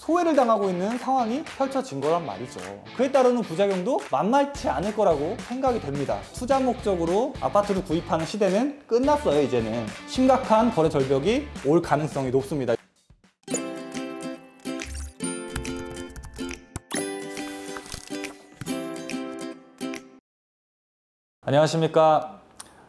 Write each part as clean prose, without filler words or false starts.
소외를 당하고 있는 상황이 펼쳐진 거란 말이죠. 그에 따르는 부작용도 만만치 않을 거라고 생각이 됩니다. 투자 목적으로 아파트를 구입하는 시대는 끝났어요. 이제는 심각한 거래 절벽이 올 가능성이 높습니다. 안녕하십니까.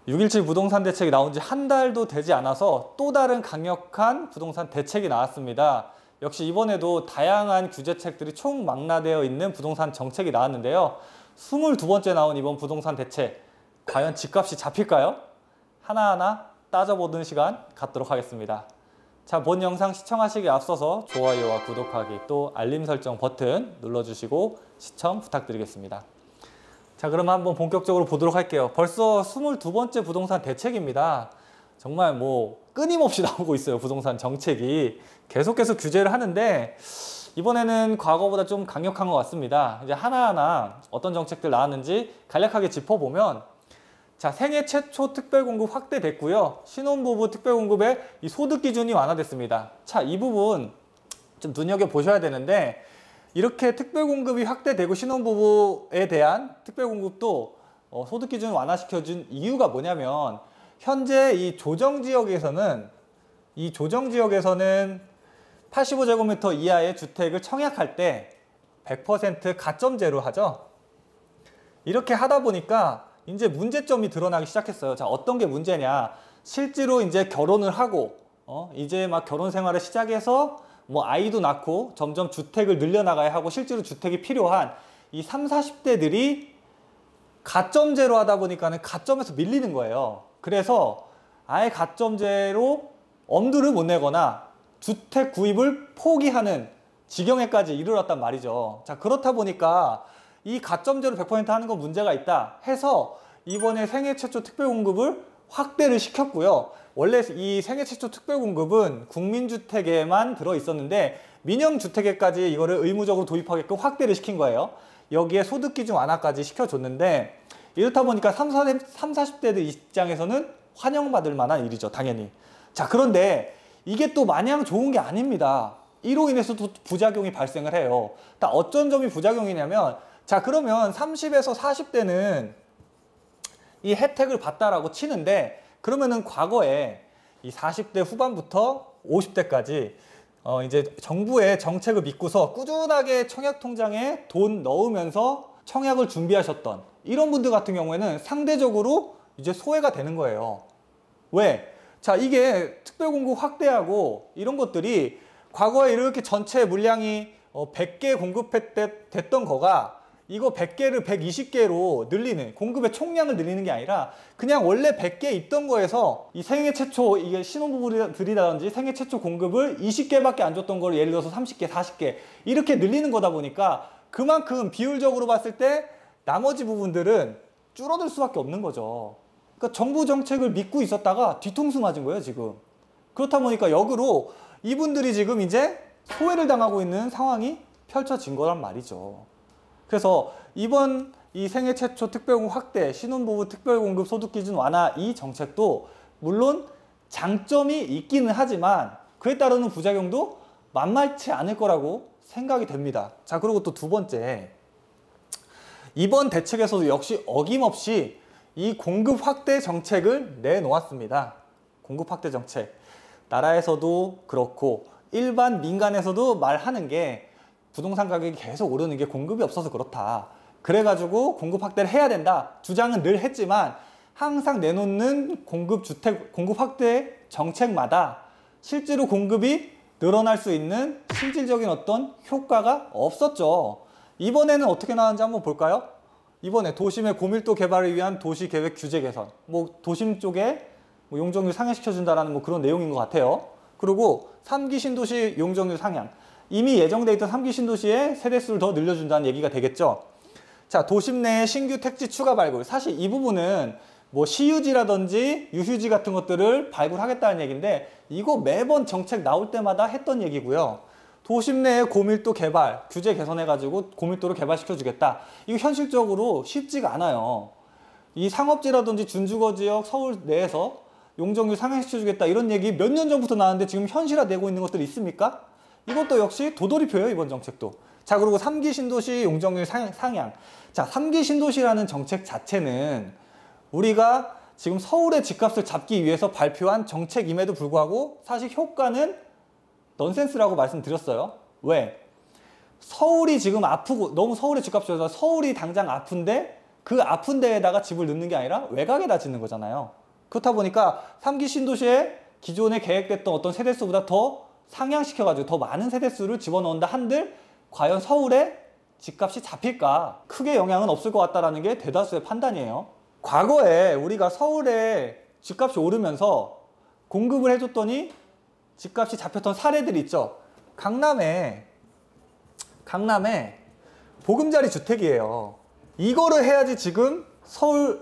6.17 부동산 대책이 나온 지 한 달도 되지 않아서 또 다른 강력한 부동산 대책이 나왔습니다. 역시 이번에도 다양한 규제책들이 총망라되어 있는 부동산 정책이 나왔는데요. 22번째 나온 이번 부동산 대책, 과연 집값이 잡힐까요? 하나하나 따져보는 시간 갖도록 하겠습니다. 자, 본 영상 시청하시기에 앞서서 좋아요와 구독하기, 또 알림 설정 버튼 눌러주시고 시청 부탁드리겠습니다. 자, 그럼 한번 본격적으로 보도록 할게요. 벌써 22번째 부동산 대책입니다. 정말 뭐 끊임없이 나오고 있어요. 부동산 정책이 계속해서 규제를 하는데 이번에는 과거보다 좀 강력한 것 같습니다. 이제 하나하나 어떤 정책들 나왔는지 간략하게 짚어보면, 자, 생애 최초 특별공급 확대됐고요. 신혼부부 특별공급의 이 소득 기준이 완화됐습니다. 자, 이 부분 좀 눈여겨보셔야 되는데, 이렇게 특별공급이 확대되고 신혼부부에 대한 특별공급도 소득 기준을 완화시켜준 이유가 뭐냐면, 현재 이 조정지역에서는 85제곱미터 이하의 주택을 청약할 때 100% 가점제로 하죠. 이렇게 하다 보니까 이제 문제점이 드러나기 시작했어요. 자, 어떤 게 문제냐? 실제로 이제 결혼을 하고 이제 막 결혼 생활을 시작해서 뭐 아이도 낳고 점점 주택을 늘려나가야 하고 실제로 주택이 필요한 이 30, 40대들이 가점제로 하다 보니까는 가점에서 밀리는 거예요. 그래서 아예 가점제로 엄두를 못 내거나 주택 구입을 포기하는 지경에까지 이르렀단 말이죠. 자, 그렇다 보니까 이 가점제로 100% 하는 건 문제가 있다 해서 이번에 생애 최초 특별공급을 확대를 시켰고요. 원래 이 생애 최초 특별공급은 국민주택에만 들어있었는데 민영주택에까지 이거를 의무적으로 도입하게끔 확대를 시킨 거예요. 여기에 소득기준 완화까지 시켜줬는데, 이렇다 보니까 30, 40대들 입장에서는 환영받을 만한 일이죠, 당연히. 자, 그런데 이게 또 마냥 좋은 게 아닙니다. 이로 인해서 또 부작용이 발생을 해요. 어떤 점이 부작용이냐면, 자, 그러면 30에서 40대는 이 혜택을 받다라고 치는데, 그러면은 과거에 이 40대 후반부터 50대까지 이제 정부의 정책을 믿고서 꾸준하게 청약통장에 돈 넣으면서 청약을 준비하셨던 이런 분들 같은 경우에는 상대적으로 이제 소외가 되는 거예요. 왜? 자, 이게 특별공급 확대하고 이런 것들이 과거에 이렇게 전체 물량이 100개 공급됐던 거가 이거 100개를 120개로 늘리는, 공급의 총량을 늘리는 게 아니라 그냥 원래 100개 있던 거에서 이 생애 최초, 이게 신혼부부들이라든지 생애 최초 공급을 20개밖에 안 줬던 걸 예를 들어서 30개, 40개 이렇게 늘리는 거다 보니까 그만큼 비율적으로 봤을 때 나머지 부분들은 줄어들 수밖에 없는 거죠. 그러니까 정부 정책을 믿고 있었다가 뒤통수 맞은 거예요, 지금. 그렇다 보니까 역으로 이분들이 지금 이제 소외를 당하고 있는 상황이 펼쳐진 거란 말이죠. 그래서 이번 이 생애 최초 특별공급 확대, 신혼부부 특별공급 소득기준 완화 이 정책도 물론 장점이 있기는 하지만 그에 따르는 부작용도 만만치 않을 거라고 생각이 됩니다. 자, 그리고 또 두 번째, 이번 대책에서도 역시 어김없이 이 공급 확대 정책을 내놓았습니다. 공급 확대 정책. 나라에서도 그렇고 일반 민간에서도 말하는 게 부동산 가격이 계속 오르는 게 공급이 없어서 그렇다. 그래가지고 공급 확대를 해야 된다. 주장은 늘 했지만 항상 내놓는 공급 확대 정책마다 실제로 공급이 늘어날 수 있는 실질적인 어떤 효과가 없었죠. 이번에는 어떻게 나왔는지 한번 볼까요? 이번에 도심의 고밀도 개발을 위한 도시계획 규제 개선. 뭐 도심 쪽에 뭐 용적률 상향시켜준다라는 뭐 그런 내용인 것 같아요. 그리고 3기 신도시 용적률 상향. 이미 예정돼 있던 3기 신도시의 세대수를 더 늘려준다는 얘기가 되겠죠. 자, 도심 내에 신규 택지 추가 발굴. 사실 이 부분은 뭐 시유지라든지 유휴지 같은 것들을 발굴하겠다는 얘기인데 이거 매번 정책 나올 때마다 했던 얘기고요. 도심 내에 고밀도 개발, 규제 개선해가지고 고밀도를 개발시켜주겠다. 이거 현실적으로 쉽지가 않아요. 이 상업지라든지 준주거 지역 서울 내에서 용적률 상향시켜주겠다 이런 얘기 몇 년 전부터 나왔는데 지금 현실화되고 있는 것들이 있습니까? 이것도 역시 도돌이표예요, 이번 정책도. 자, 그리고 3기 신도시 용적률 상향. 자, 3기 신도시라는 정책 자체는 우리가 지금 서울의 집값을 잡기 위해서 발표한 정책임에도 불구하고 사실 효과는 넌센스라고 말씀드렸어요. 왜? 서울이 지금 아프고 너무 서울의 집값이 올라서 서울이 당장 아픈데 그 아픈 데에다가 집을 넣는 게 아니라 외곽에다 짓는 거잖아요. 그렇다 보니까 3기 신도시에 기존에 계획됐던 어떤 세대수보다 더 상향시켜가지고 더 많은 세대수를 집어넣는다 한들 과연 서울에 집값이 잡힐까? 크게 영향은 없을 것 같다라는 게 대다수의 판단이에요. 과거에 우리가 서울에 집값이 오르면서 공급을 해줬더니 집값이 잡혔던 사례들이 있죠. 강남에 보금자리 주택이에요. 이거를 해야지 지금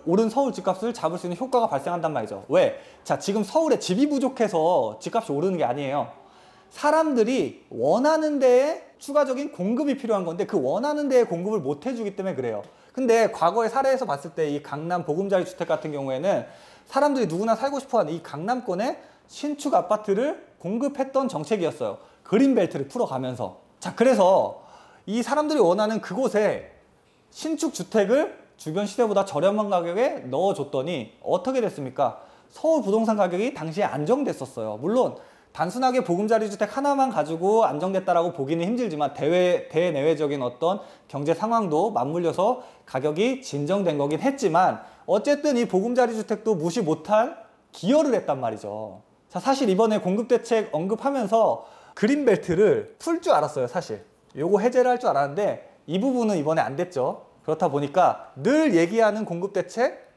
오른 서울 집값을 잡을 수 있는 효과가 발생한단 말이죠. 왜? 자, 지금 서울에 집이 부족해서 집값이 오르는 게 아니에요. 사람들이 원하는 데에 추가적인 공급이 필요한 건데 그 원하는 데에 공급을 못 해주기 때문에 그래요. 근데 과거의 사례에서 봤을 때 이 강남 보금자리 주택 같은 경우에는 사람들이 누구나 살고 싶어하는 이 강남권에 신축 아파트를 공급했던 정책이었어요. 그린벨트를 풀어가면서. 자, 그래서 이 사람들이 원하는 그곳에 신축 주택을 주변 시세보다 저렴한 가격에 넣어줬더니 어떻게 됐습니까? 서울 부동산 가격이 당시에 안정됐었어요. 물론 단순하게 보금자리 주택 하나만 가지고 안정됐다라고 보기는 힘들지만 대내외적인 어떤 경제 상황도 맞물려서 가격이 진정된 거긴 했지만 어쨌든 이 보금자리 주택도 무시 못할 기여를 했단 말이죠. 자, 사실 이번에 공급대책 언급하면서 그린벨트를 풀 줄 알았어요, 사실. 요거 해제를 할 줄 알았는데 이 부분은 이번에 안 됐죠. 그렇다 보니까 늘 얘기하는 공급대책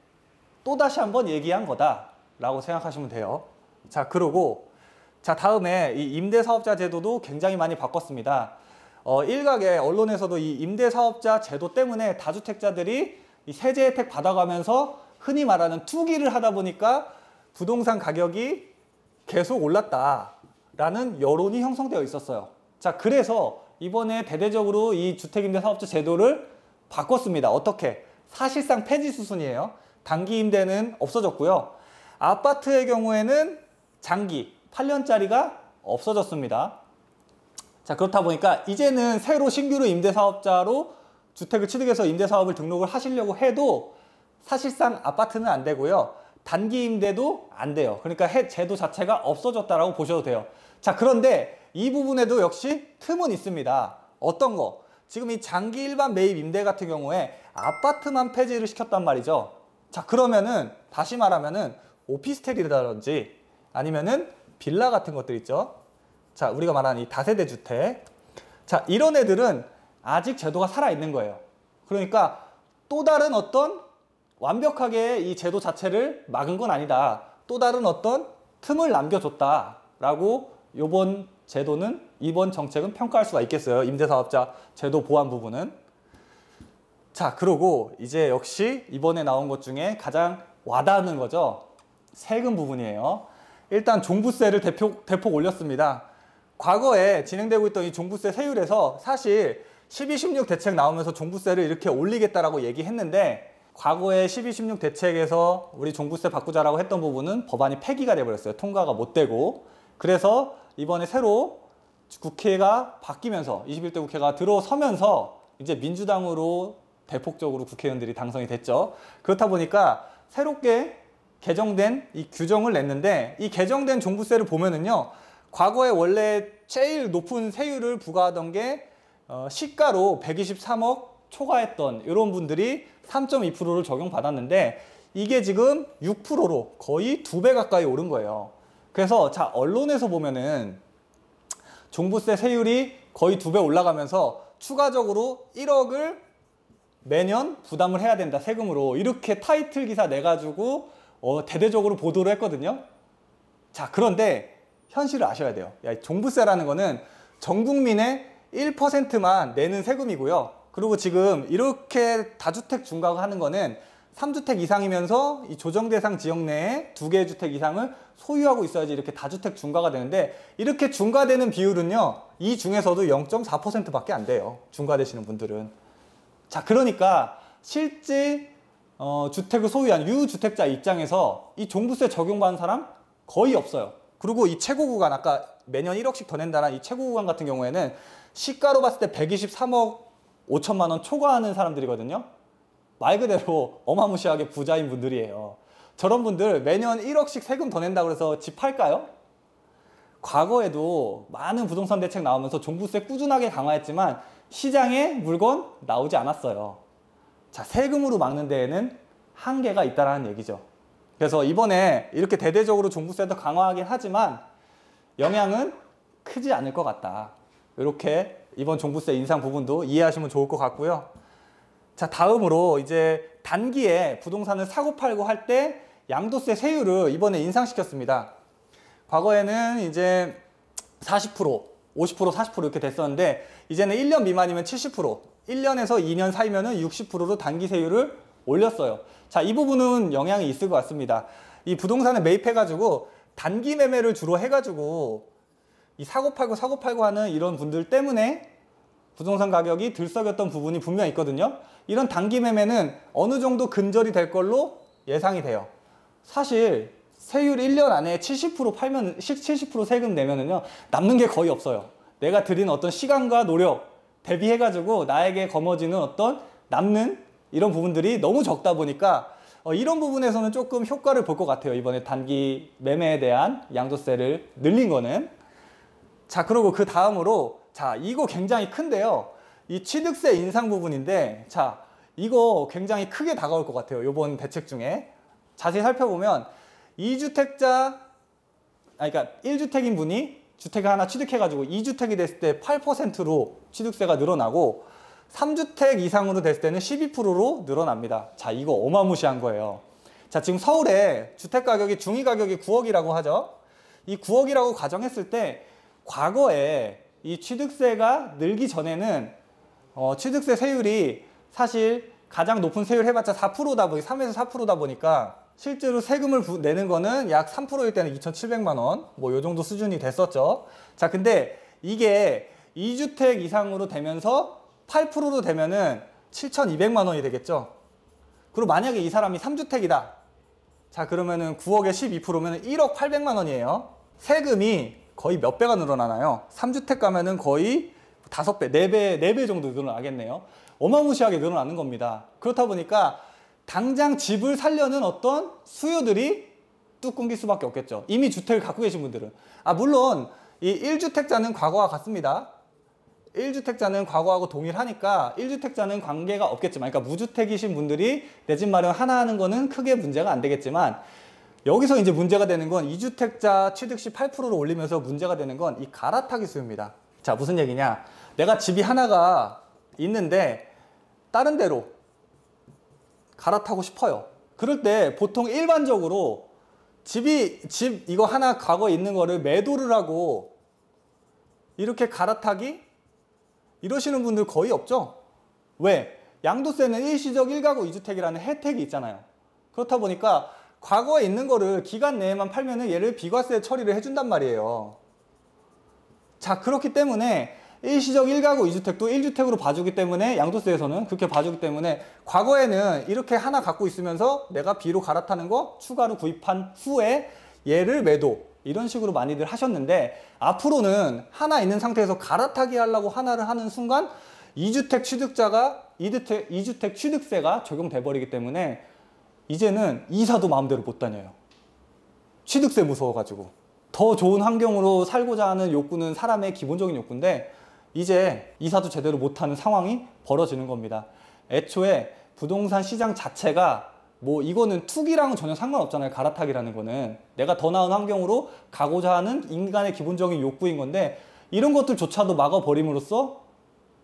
또다시 한번 얘기한 거다라고 생각하시면 돼요. 자, 그리고 자, 다음에 이 임대사업자 제도도 굉장히 많이 바꿨습니다. 일각의 언론에서도 이 임대사업자 제도 때문에 다주택자들이 이 세제 혜택 받아가면서 흔히 말하는 투기를 하다 보니까 부동산 가격이 계속 올랐다라는 여론이 형성되어 있었어요. 자, 그래서 이번에 대대적으로 이 주택임대사업자 제도를 바꿨습니다. 어떻게? 사실상 폐지 수순이에요. 단기 임대는 없어졌고요. 아파트의 경우에는 장기 8년짜리가 없어졌습니다. 자, 그렇다 보니까 이제는 새로 신규로 임대사업자로 주택을 취득해서 임대사업을 등록을 하시려고 해도 사실상 아파트는 안 되고요. 단기 임대도 안 돼요. 그러니까 제도 자체가 없어졌다라고 보셔도 돼요. 자, 그런데 이 부분에도 역시 틈은 있습니다. 어떤 거? 지금 이 장기 일반 매입 임대 같은 경우에 아파트만 폐지를 시켰단 말이죠. 자, 그러면은 다시 말하면은 오피스텔이라든지 아니면은 빌라 같은 것들 있죠. 자, 우리가 말하는 이 다세대 주택. 자, 이런 애들은 아직 제도가 살아있는 거예요. 그러니까 또 다른 어떤 완벽하게 이 제도 자체를 막은 건 아니다. 또 다른 어떤 틈을 남겨줬다라고 이번 정책은 평가할 수가 있겠어요. 임대사업자 제도 보완 부분은. 자, 그리고 이제 역시 이번에 나온 것 중에 가장 와닿는 거죠. 세금 부분이에요. 일단 종부세를 대폭 올렸습니다. 과거에 진행되고 있던 이 종부세 세율에서 사실 12.16 대책 나오면서 종부세를 이렇게 올리겠다라고 얘기했는데 과거에 12.16 대책에서 우리 종부세 바꾸자라고 했던 부분은 법안이 폐기가 돼버렸어요. 통과가 못 되고. 그래서 이번에 새로 국회가 바뀌면서 21대 국회가 들어서면서 이제 민주당으로 대폭적으로 국회의원들이 당선이 됐죠. 그렇다 보니까 새롭게 개정된 이 규정을 냈는데 이 개정된 종부세를 보면은요. 과거에 원래 제일 높은 세율을 부과하던 게 시가로 123억 초과했던 이런 분들이 3.2%를 적용받았는데 이게 지금 6%로 거의 2배 가까이 오른 거예요. 그래서 자, 언론에서 보면은 종부세 세율이 거의 2배 올라가면서 추가적으로 1억을 매년 부담을 해야 된다, 세금으로. 이렇게 타이틀 기사 내가지고 대대적으로 보도를 했거든요. 자, 그런데 현실을 아셔야 돼요. 종부세라는 거는 전 국민의 1%만 내는 세금이고요. 그리고 지금 이렇게 다주택 중과가 하는 거는 3주택 이상이면서 이 조정대상 지역 내에 2개의 주택 이상을 소유하고 있어야지 이렇게 다주택 중과가 되는데 이렇게 중과되는 비율은요. 이 중에서도 0.4%밖에 안 돼요. 중과되시는 분들은. 자, 그러니까 실제 주택을 소유한 유주택자 입장에서 이 종부세 적용받는 사람 거의 없어요. 그리고 이 최고 구간 아까 매년 1억씩 더 낸다는 이 최고 구간 같은 경우에는 시가로 봤을 때 123억 5천만 원 초과하는 사람들이거든요. 말 그대로 어마무시하게 부자인 분들이에요. 저런 분들 매년 1억씩 세금 더 낸다고 해서 집 팔까요? 과거에도 많은 부동산 대책 나오면서 종부세 꾸준하게 강화했지만 시장에 물건 나오지 않았어요. 자, 세금으로 막는 데에는 한계가 있다는 얘기죠. 그래서 이번에 이렇게 대대적으로 종부세도 강화하긴 하지만 영향은 크지 않을 것 같다. 이렇게 이번 종부세 인상 부분도 이해하시면 좋을 것 같고요. 자, 다음으로 이제 단기에 부동산을 사고 팔고 할 때 양도세 세율을 이번에 인상시켰습니다. 과거에는 이제 40%, 50%, 40% 이렇게 됐었는데 이제는 1년 미만이면 70%, 1년에서 2년 사이면은 60%로 단기 세율을 올렸어요. 자, 이 부분은 영향이 있을 것 같습니다. 이 부동산을 매입해가지고 단기 매매를 주로 해가지고 이 사고 팔고 하는 이런 분들 때문에 부동산 가격이 들썩였던 부분이 분명히 있거든요. 이런 단기 매매는 어느 정도 근절이 될 걸로 예상이 돼요. 사실 세율 1년 안에 70% 팔면 70% 세금 내면은요 남는 게 거의 없어요. 내가 들인 어떤 시간과 노력 대비해가지고 나에게 거머쥐는 어떤 남는 이런 부분들이 너무 적다 보니까 이런 부분에서는 조금 효과를 볼 것 같아요. 이번에 단기 매매에 대한 양도세를 늘린 거는. 자, 그리고 그 다음으로 자, 이거 굉장히 큰데요. 이 취득세 인상 부분인데 자, 이거 굉장히 크게 다가올 것 같아요. 이번 대책 중에. 자세히 살펴보면 2주택자, 그러니까 1주택인 분이 주택을 하나 취득해가지고 2주택이 됐을 때 8%로 취득세가 늘어나고 3주택 이상으로 됐을 때는 12%로 늘어납니다. 자, 이거 어마무시한 거예요. 자, 지금 서울에 주택 가격이 중위 가격이 9억이라고 하죠. 이 9억이라고 가정했을 때 과거에 이 취득세가 늘기 전에는 취득세 세율이 사실 가장 높은 세율 해봤자 4%다 보니 3에서 4%다 보니까 실제로 세금을 내는 거는 약 3%일 때는 2,700만 원, 뭐 요 정도 수준이 됐었죠. 자, 근데 이게 2주택 이상으로 되면서 8%로 되면은 7,200만 원이 되겠죠. 그리고 만약에 이 사람이 3주택이다. 자, 그러면은 9억에 12%면 1억 800만 원이에요. 세금이 거의 몇 배가 늘어나나요? 3주택 가면은 거의 5배, 4배 정도 늘어나겠네요. 어마무시하게 늘어나는 겁니다. 그렇다 보니까 당장 집을 살려는 어떤 수요들이 뚝 끊길 수밖에 없겠죠. 이미 주택을 갖고 계신 분들은. 물론 이 1주택자는 과거와 같습니다. 1주택자는 과거하고 동일하니까 1주택자는 관계가 없겠지만, 그러니까 무주택이신 분들이 내 집 마련 하나 하는 거는 크게 문제가 안 되겠지만, 여기서 이제 문제가 되는 건 2주택자 취득시 8%로 올리면서 문제가 되는 건 이 갈아타기 수요입니다. 자, 무슨 얘기냐? 내가 집이 하나가 있는데 다른 데로 갈아타고 싶어요. 그럴 때 보통 일반적으로 집 이거 하나 과거에 있는 거를 매도를 하고 이렇게 갈아타기 이러시는 분들 거의 없죠? 왜? 양도세는 일시적 1가구 2주택이라는 혜택이 있잖아요. 그렇다 보니까 과거에 있는 거를 기간 내에만 팔면은 얘를 비과세 처리를 해준단 말이에요. 자, 그렇기 때문에 일시적 1가구 2주택도 1주택으로 봐주기 때문에 양도세에서는 그렇게 봐주기 때문에 과거에는 이렇게 하나 갖고 있으면서 내가 B로 갈아타는 거 추가로 구입한 후에 얘를 매도 이런 식으로 많이들 하셨는데, 앞으로는 하나 있는 상태에서 갈아타기 하려고 하나를 하는 순간 2주택 취득자가 2주택 취득세가 적용돼 버리기 때문에 이제는 이사도 마음대로 못 다녀요. 취득세 무서워가지고. 더 좋은 환경으로 살고자 하는 욕구는 사람의 기본적인 욕구인데 이제 이사도 제대로 못하는 상황이 벌어지는 겁니다. 애초에 부동산 시장 자체가 뭐 이거는 투기랑은 전혀 상관없잖아요. 갈아타기라는 거는 내가 더 나은 환경으로 가고자 하는 인간의 기본적인 욕구인 건데, 이런 것들조차도 막아버림으로써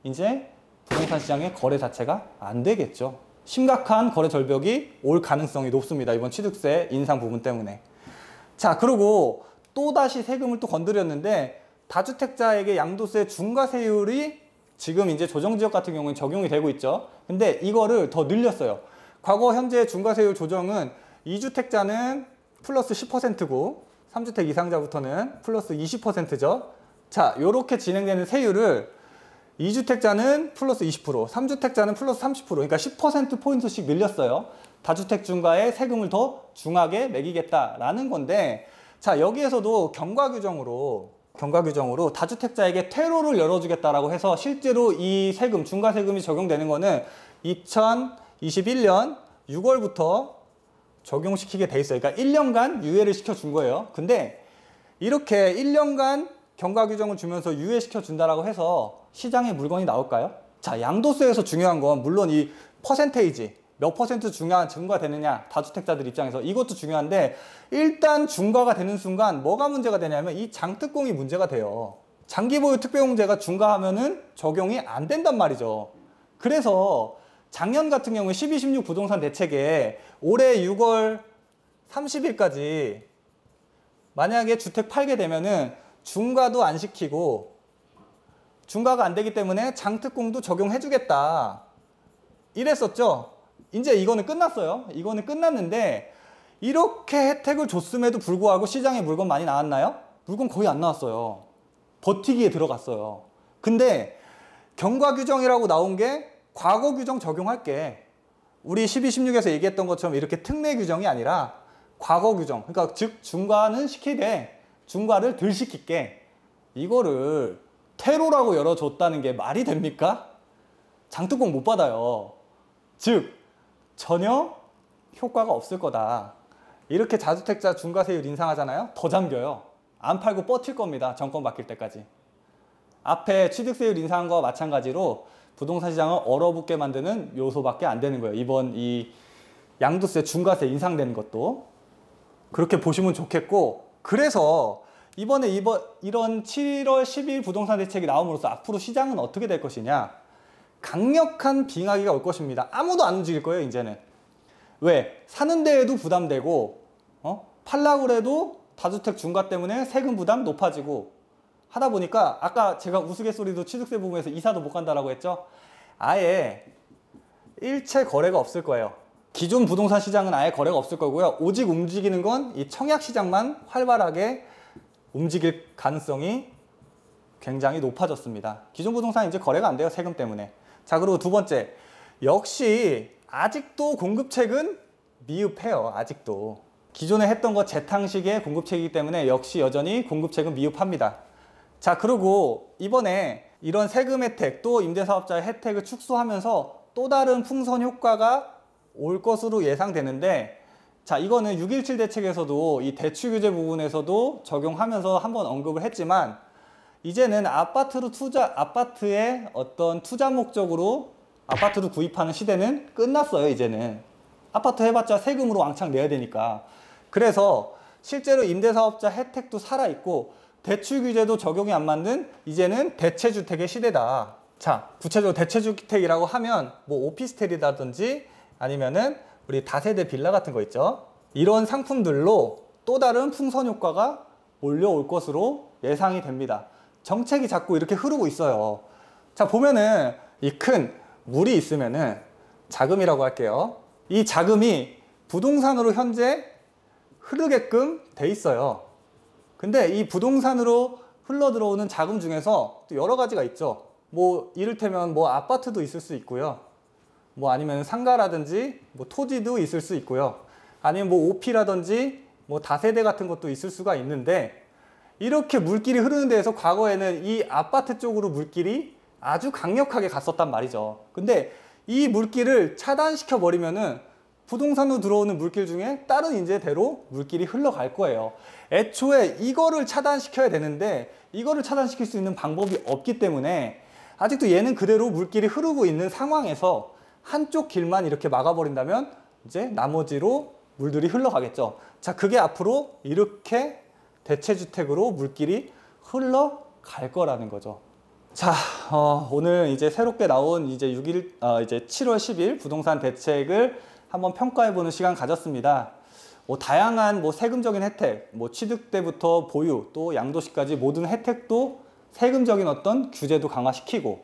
이제 부동산 시장의 거래 자체가 안 되겠죠. 심각한 거래 절벽이 올 가능성이 높습니다. 이번 취득세 인상 부분 때문에. 자, 그리고 또다시 세금을 또 건드렸는데, 다주택자에게 양도세 중과세율이 지금 이제 조정지역 같은 경우는 적용이 되고 있죠. 근데 이거를 더 늘렸어요. 과거 현재 중과세율 조정은 2주택자는 플러스 10%고 3주택 이상자부터는 플러스 20%죠. 자, 요렇게 진행되는 세율을 2주택자는 플러스 20%, 3주택자는 플러스 30%, 그러니까 10%포인트씩 늘렸어요. 다주택 중과에 세금을 더 중하게 매기겠다라는 건데, 자, 여기에서도 경과 규정으로 경과 규정으로 다주택자에게 퇴로를 열어주겠다라고 해서 실제로 이 세금, 중과세금이 적용되는 거는 2021년 6월부터 적용시키게 돼 있어요. 그러니까 1년간 유예를 시켜준 거예요. 근데 이렇게 1년간 경과 규정을 주면서 유예시켜 준다라고 해서 시장에 물건이 나올까요? 자, 양도세에서 중요한 건 물론 이 퍼센테이지, 몇 퍼센트 증가되느냐, 다주택자들 입장에서 이것도 중요한데 일단 중과가 되는 순간 뭐가 문제가 되냐면 이 장특공이 문제가 돼요. 장기보유 특별공제가 중과하면은 적용이 안 된단 말이죠. 그래서 작년 같은 경우에 12, 16 부동산 대책에 올해 6월 30일까지 만약에 주택 팔게 되면은 중과도 안 시키고 중과가 안 되기 때문에 장특공도 적용해 주겠다 이랬었죠. 이제 이거는 끝났어요. 이거는 끝났는데 이렇게 혜택을 줬음에도 불구하고 시장에 물건 많이 나왔나요? 물건 거의 안 나왔어요. 버티기에 들어갔어요. 근데 경과 규정이라고 나온 게 과거 규정 적용할게. 우리 12, 16에서 얘기했던 것처럼 이렇게 특례 규정이 아니라 과거 규정. 그러니까 즉 중과는 시키되 중과를 덜 시킬게. 이거를 퇴로라고 열어줬다는 게 말이 됩니까? 장특공 못 받아요. 즉 전혀 효과가 없을 거다. 이렇게 다주택자 중과세율 인상하잖아요. 더 잠겨요. 안 팔고 버틸 겁니다. 정권 바뀔 때까지. 앞에 취득세율 인상한 거와 마찬가지로 부동산 시장을 얼어붙게 만드는 요소밖에 안 되는 거예요. 이번 이 양도세 중과세 인상되는 것도 그렇게 보시면 좋겠고, 그래서 이번에 이런 7월 10일 부동산 대책이 나옴으로써 앞으로 시장은 어떻게 될 것이냐, 강력한 빙하기가 올 것입니다. 아무도 안 움직일 거예요. 이제는. 왜? 사는 데에도 부담되고 팔라고 해도 다주택 중과 때문에 세금 부담 높아지고 하다 보니까 아까 제가 우스갯소리도 취득세 부분에서 이사도 못 간다라고 했죠. 아예 일체 거래가 없을 거예요. 기존 부동산 시장은 아예 거래가 없을 거고요. 오직 움직이는 건 이 청약 시장만 활발하게 움직일 가능성이 굉장히 높아졌습니다. 기존 부동산 이제 거래가 안 돼요. 세금 때문에. 자, 그리고 두 번째, 역시 아직도 공급책은 미흡해요. 아직도. 기존에 했던 거 재탕식의 공급책이기 때문에 역시 여전히 공급책은 미흡합니다. 자, 그리고 이번에 이런 세금 혜택 또 임대사업자의 혜택을 축소하면서 또 다른 풍선 효과가 올 것으로 예상되는데, 자, 이거는 6.17 대책에서도 이 대출 규제 부분에서도 적용하면서 한번 언급을 했지만, 이제는 아파트의 어떤 투자 목적으로 아파트를 구입하는 시대는 끝났어요. 이제는 아파트 해봤자 세금으로 왕창 내야 되니까. 그래서 실제로 임대사업자 혜택도 살아있고 대출 규제도 적용이 안 맞는 이제는 대체주택의 시대다. 자, 구체적으로 대체주택이라고 하면 뭐 오피스텔이라든지 아니면은 우리 다세대 빌라 같은 거 있죠. 이런 상품들로 또 다른 풍선 효과가 몰려올 것으로 예상이 됩니다. 정책이 자꾸 이렇게 흐르고 있어요. 자, 보면은 이 큰 물이 있으면은 자금이라고 할게요. 이 자금이 부동산으로 현재 흐르게끔 돼 있어요. 근데 이 부동산으로 흘러 들어오는 자금 중에서 또 여러 가지가 있죠. 뭐 이를테면 뭐 아파트도 있을 수 있고요. 뭐 아니면 상가라든지 뭐 토지도 있을 수 있고요. 아니면 뭐 오피라든지 뭐 다세대 같은 것도 있을 수가 있는데, 이렇게 물길이 흐르는 데에서 과거에는 이 아파트 쪽으로 물길이 아주 강력하게 갔었단 말이죠. 근데 이 물길을 차단시켜 버리면은 부동산으로 들어오는 물길 중에 다른 인재대로 물길이 흘러갈 거예요. 애초에 이거를 차단시켜야 되는데 이거를 차단시킬 수 있는 방법이 없기 때문에 아직도 얘는 그대로 물길이 흐르고 있는 상황에서 한쪽 길만 이렇게 막아버린다면 이제 나머지로 물들이 흘러가겠죠. 자, 그게 앞으로 이렇게 대체주택으로 물길이 흘러갈 거라는 거죠. 자, 오늘 이제 새롭게 나온 이제 7월 10일 부동산 대책을 한번 평가해보는 시간 가졌습니다. 뭐 다양한 뭐 세금적인 혜택, 뭐 취득 때부터 보유 또 양도시까지 모든 혜택도 세금적인 어떤 규제도 강화시키고,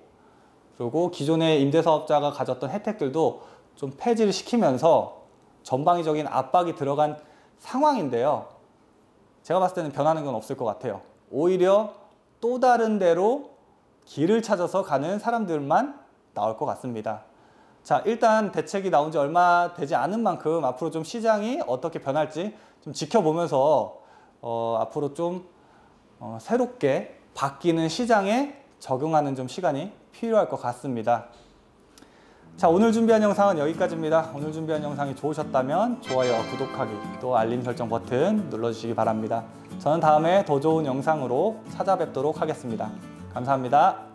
그리고 기존의 임대사업자가 가졌던 혜택들도 좀 폐지를 시키면서 전방위적인 압박이 들어간 상황인데요. 제가 봤을 때는 변하는 건 없을 것 같아요. 오히려 또 다른 데로 길을 찾아서 가는 사람들만 나올 것 같습니다. 자, 일단 대책이 나온 지 얼마 되지 않은 만큼 앞으로 좀 시장이 어떻게 변할지 좀 지켜보면서 앞으로 좀 새롭게 바뀌는 시장에 적응하는 좀 시간이 필요할 것 같습니다. 자, 오늘 준비한 영상은 여기까지입니다. 오늘 준비한 영상이 좋으셨다면 좋아요와 구독하기, 또 알림 설정 버튼 눌러주시기 바랍니다. 저는 다음에 더 좋은 영상으로 찾아뵙도록 하겠습니다. 감사합니다.